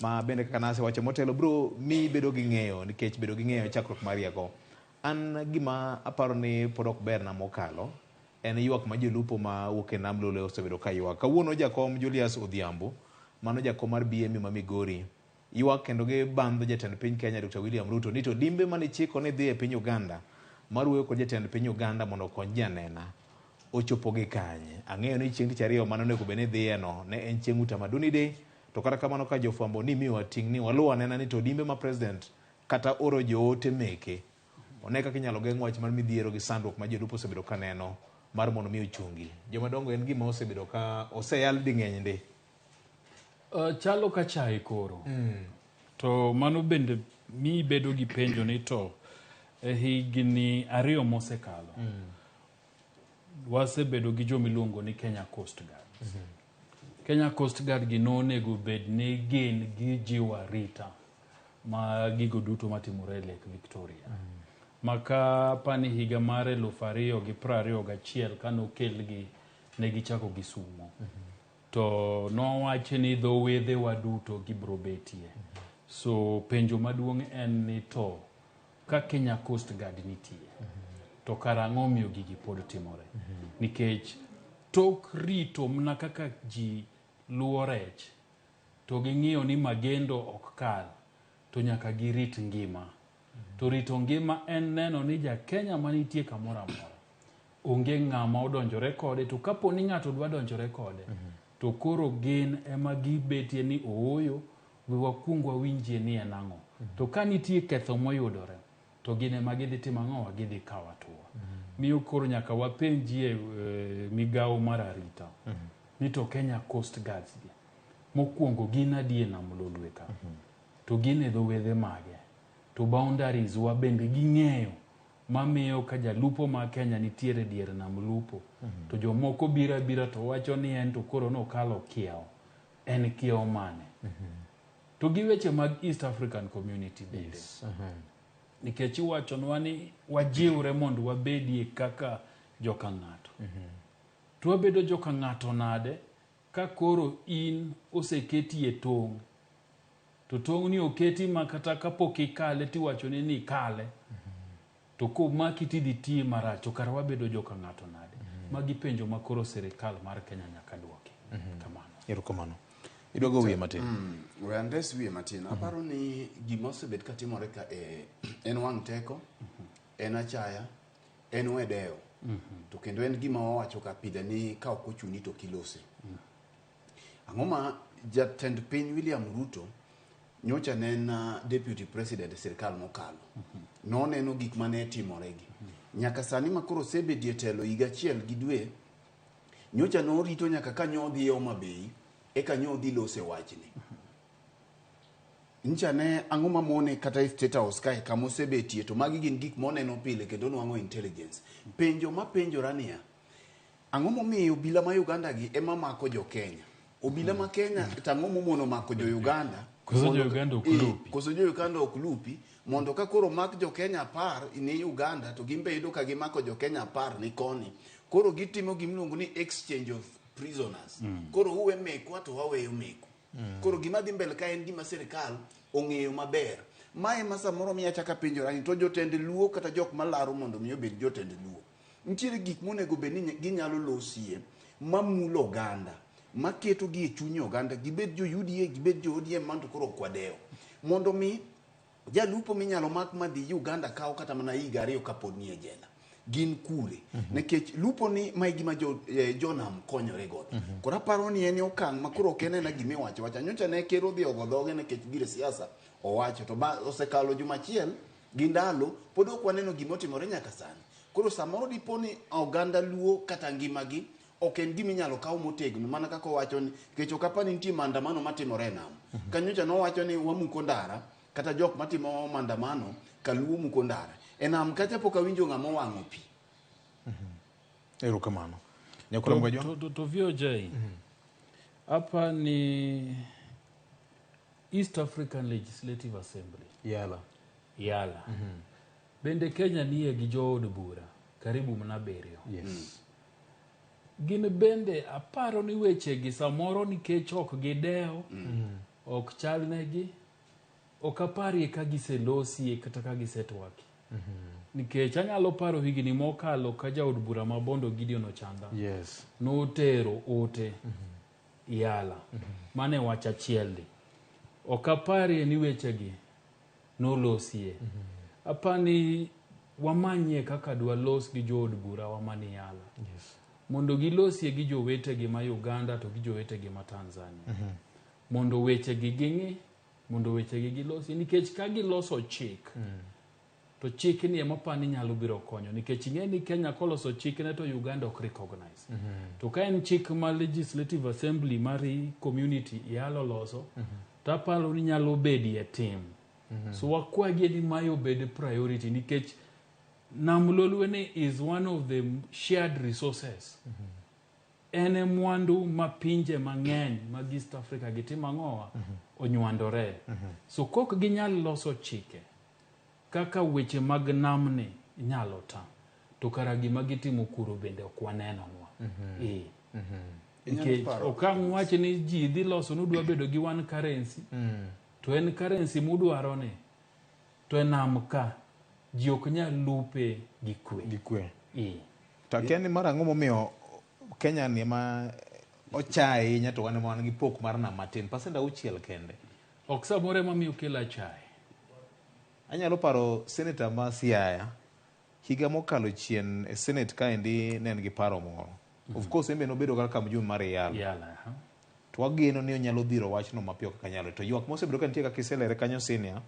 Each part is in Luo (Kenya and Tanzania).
ma bende kaka nase wacho motelo bro mi bedo gi ng'eyo nikech bedo gi ng'eyo chakruok marieko. An gima aparo ni pod ok ber na mokalo en ywak ma jolupo ma wuok e Nam Lolwe osebedo ka ywak. Kawuono jakom Julius Odhiambo, mano jakom mar BME ma Migori, ywak kendo gi bandho jatend piny Kenya Dr. William Ruto ni to limbe mane chiko ni dhi e piny Uganda mar wuoyo kod jatend piny Uganda mondo okony janena ochopo gi kanye. Ang'eyo ni chieng' tich ariyo mano onego bed ni dhiye no ne en chieng' utamaduni day, to kata kamano ka jofwambo ni miwa ting' ni waluw anena ni to limbe ma president kata oro joote meke one kaka inyalo geng' wach mar midhiero gi sandruok ma jolupo osebedo ka neno mar mondo mi ochungi. Jomadongo en gima osebedo ka oseyal di ng'eny ndi. Chalo ka chai koro. To mano bende mi bedo gi penjo ni to higni ariyo mosekalo. Wasebedo gi jomiluongo ni Kenya Coast Guard. Kenya Coast Guard gi nonego bed ni gin gi jiwo arita ma gigo duto matimore Lake Victoria. Maka pani higa mare 2021 kano kelgi ne gichako gi sumo. To nowache ni dho wedhe wa duto gibro betie. So penjo maduong' en ni to ka Kenya Coast Guard nitie to karang'o miyo gigi pod timore. Nikech tok rito mna kaka ji luwo rech to ging'iyo ni magendo ok kal to nyaka girit ngima. To rito ngima en neno ni ja Kenya manitie kamoro amora onge ng'ama odonjore kode, to kapo ni ng'ato dwa donjore kode to koro gin ema gibetie ni ooyo we wakuong wawinjie ni en ang'o. To ka nitie ketho moyudore to gin ema gidhi timo ang'o, gidhi kawo atua. Miyo koro nyaka wapenjie migawo mar arita ni to Kenya Coast Guard mokwongo gin adie Nam Lolwe ka, to gin e dho wedhe mage, to boundaries wa bende ging'eyo mamiyo ka jalupo ma Kenya nitiere dier Nam Lupo to jomoko bira to wacho ni en to koro nokalo kiewo. En kiewo mane? To gi weche mag East African Community bende. Nikech iwachonwa ni wajiwre mondo wabedie kaka joka ng'ato. To wabedo joka ng'ato nade ka koro in oseketi e tong'. To tong' ni oketi makata kapok ikale tiwachoni ni kale. To komaki tidhi ti marach, to kara wabedo joka ng'ato nade. Magi penjo ma koro sirikal mar Kenya nyaka duoki. Kamano. Erokamano. Idwago wiye matin. We andes wiye matin. Aparo ni gima osebet ka timore ka en wang' teko, en achaya, en wedeo. To kendo en gima wawacho ka pidha ni ka ok ochuni to kilose. Ang'o ma jatend piny William Ruto nyocha nena deputy president sirikal mokalo. Noneno gik mane timoregi. Nyaka sani makoro sebedie telo higa achiel gi dwe, nyocha norito nyaka ka nyodhi Homa Bay eka nyodhi lose wachni. Nyocha ne ang'o ma mone kata State House kae kama osebetie, to magi gin gik moneno pile kendo nwang'o intelligence. Penjo ma penjora niya, ang'o momiyo obila ma Uganda gi ema mako jo Kenya? Obila ma Kenya tang'o momono mako jo Uganda? Koso jo Uganda oklupi. Koso jo Uganda oklupi mondo ka koro mak jo Kenya par ni Uganda to gimbe yudo ka gimako jo Kenya par ni koni. Koro gitimo gimluongo ni exchange of prisoners. Koro uwe mekwa to waweyo meku. Koro gima dhi mbele ka en gima sirikal ong'eyo maber. Mae ma samoro miya chaka penjora ni to jotend luo kata jok malaro mondo miyo bed jotend luo. Nitiere gik monego bed ni ginyalo losie mamulo Oganda, maketo gi e chuny Oganda, gibed jo UDA, gibed jo ODM manto koro kwadeo. Mondo mi jalupo minyalo mak madhi Uganda kawo kata mana higa ariyo kapod ni e jela. Gin kure. Nekech lupo ni ma gima jonam konyore godo. Kora paro ni en okang' makoro okene na gimi wacho. Nyocha ne kero dhi ogodhoge nekech gire siasa owacho. To ba osekalo juma achiel gi ndalo pod ok waneno gima otimore nyaka sani. Koro samoro dipo ni Oganda luo kata ngimagi ok en gima inyalo kaw motegno mana kaka owacho ni kech ok apani nitie maandamano matimore nam. Kanyocha nowacho ni wamuko ndara kata jok matimo maandamano kaluo muko ndara. Enam kacha poka winjo ng'ama wang'o pi. Erokamano. Nyakula mgwajo? To VOJ. Hapa ni East African Legislative Assembly. Yala. Bende Kenya niye gi jood bura karibu mna berio. Yes. Gin bende aparo ni weche gi samoro nikech ok gideo ok chalnegi, ok aparie ka giselosie kata ka gisetwaki. Nikech anyalo paro higni mokalo ka jaod bura ma Bondo Gideon Ochanda notero ote yala mane wach achielni. Ok aparie ni wechegi nolosie. Apani wamanye kaka dwa los gi jood bura wamani yala. Mondo gilosie gi jowetegi ma Uganda to gi jowetegi ma Tanzania. Mondo wechegi ging'i, mondo wechegi gilosi. Nikech ka giloso chik, to chik ni ema pani nyalo biro konyo. Nikech ing'e ni Kenya koloso chik ne to Uganda ok recognize. To ka en chik ma Legislative Assembly mari community yalo loso, to aparo ni nyalo bedi e tim. So wakwagi ni mayo bed priority nikech Nam Lolwe is one of the shared resources. Ene mwandu mapinje mang'eny mag East Africa gitima ng'owa onywandore. So kok ginyal loso chike kaka weche mag namni inyalo ta, to kara gima gitimo kuro bende ok wanenonwa. Okang' wach ni ji dhi loso nudwa bedo gi one currency, to en currency mudwaro ni, to en nam ka ji ok nyal lupe gi kwe. To kiani mara ang'o momiyo Kenya ni ma ochai nyato wan gi pok mar nam matin, pasenda 6 kende. Ok samore mamiyo kela chai. Anyalo paro senator ma Siaya higa mokalo chien e Senate kaendi ne en gi paro moro. Of course embe nobedo kaka mjumbe mar yala. To wageno ni onyalo dhiro wachno mapiyo kaka nyalo. To ywak mosebedo ka nitie kaka iselere kanyo senior,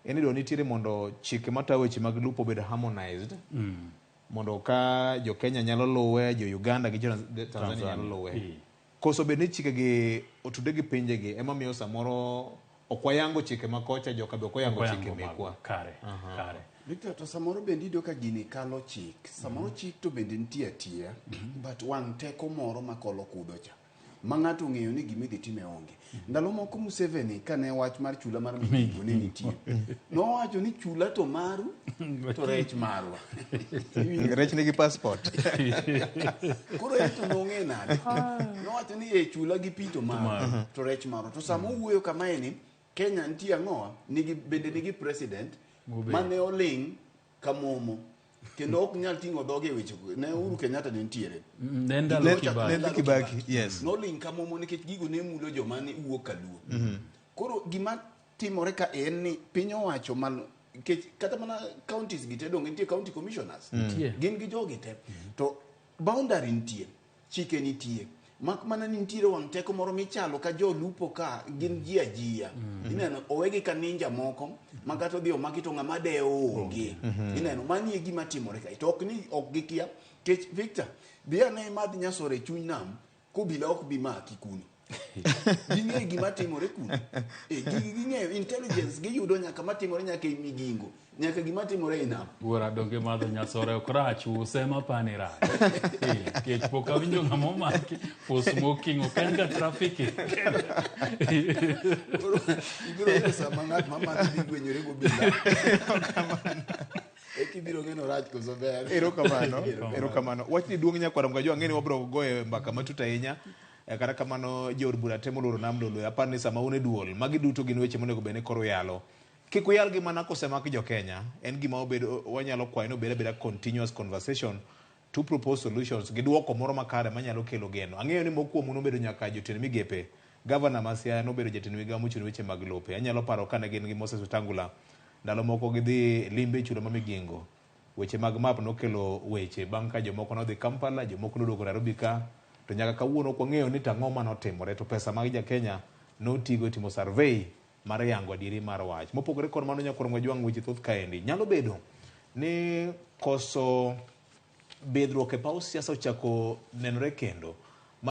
en idwa nitiere mondo chike matayo weche mag lupo bed harmonized. Mondo ka jo Kenya nyalo luwe, jo Uganda gi jo Tanzania nyalo luwe. Koso bed ni chike gi otude gi pinje gi ema miyo samoro ok wayango chike makocha, joka be ok wayango chike mekwa. Kare. Victor, to samoro bende ido ka gini kalo chik. Samoro chik to bende nitie atia, but wang' teko moro makolo kudo cha. Ma ng'ato ng'eyo ni gima idhi time onge. Ndalo moko Museveni kane wach mar chula mar Migingo ne nitie. Nowacho ni chula to maru to rech marwa. Rech nigi passport. Koro eto nong'e nade. Nowacho ni chula gi pi to maru to rech marwa. To samo wuoyo kama eni Kenya nitie ang'oa bende nigi president mane oling kamomo kendo ok nyal ting'o dhoge e weche ne Uhuru Kenyatta ne nitiere. Nenda Kibaki, yes. Noling kamomo nikech gigo ne mulo joma ne wuok kaluo. Koro gima timore ka en ni piny owacho mal kata mana counties gi te donge nitie county commissioners. Gin gi jogi te. To boundary nitie, chike nitie. Mak mana ni nitiere wang' teko moro michalo ka jolupo ka gin ji ajia. Ineno owegi ka ninja moko magato dhi omaki to ng'ama dewo onge. Ineno mani e gima timore ka. To ok ni ok gikia. Kech Victor, bia ne madh nyasore chuny nam kobila ok bi maki kuno. Ging'e gima timore kuno. Ging'e intelligence giyudo nyaka matimore nyaka e Migingo. Nyaka gima timore e nam. Wuora donge madho nyasore ok rach use mapani rach. Kech pok awinjo ng'ama omaki for smoking ok en ga traffic. Ibiro yudo sama ng'at mamadho dhi gwenyore gobila. Ekibiro ng'eno rach koso ber. Erokamano. Wachni duong' nyakwara mga ang'eni wabro goye mbaka matut ahinya. Kata kamano jood bura temo loro Nam Lolwe. Apani sama une duol. Magi duto gin weche monego bene koro yalo. Kik uyal gi mana kosemaki jo Kenya. En gima obedo wanyalo kwayo no beda continuous conversation to propose solutions gi duoko moro makare manyalo kelo geno. Ang'eyo ni mokuomu nobedo nyaka jotend migepe. Governor ma Siaya nobedo jatend migawo mochung' weche mag lope. Anyalo paro kane gin gi Moses Wetangula ndalo moko gidhi limbe chula ma Migingo. Weche mag map nokelo weche bang' ka jomoko nodhi Kampala, jomoko noduogo Nairobi ka. To nyaka kawuono ok wang'eyo ni tang'o manotimore to pesa mag ja Kenya notigo timo survey mar yango adieri mar wach. Mopogore kod mano nyakwara mga jwang' weche thoth kaendi. Nyalo bedo ni koso bedruok e paw siasa ochako nenore kendo.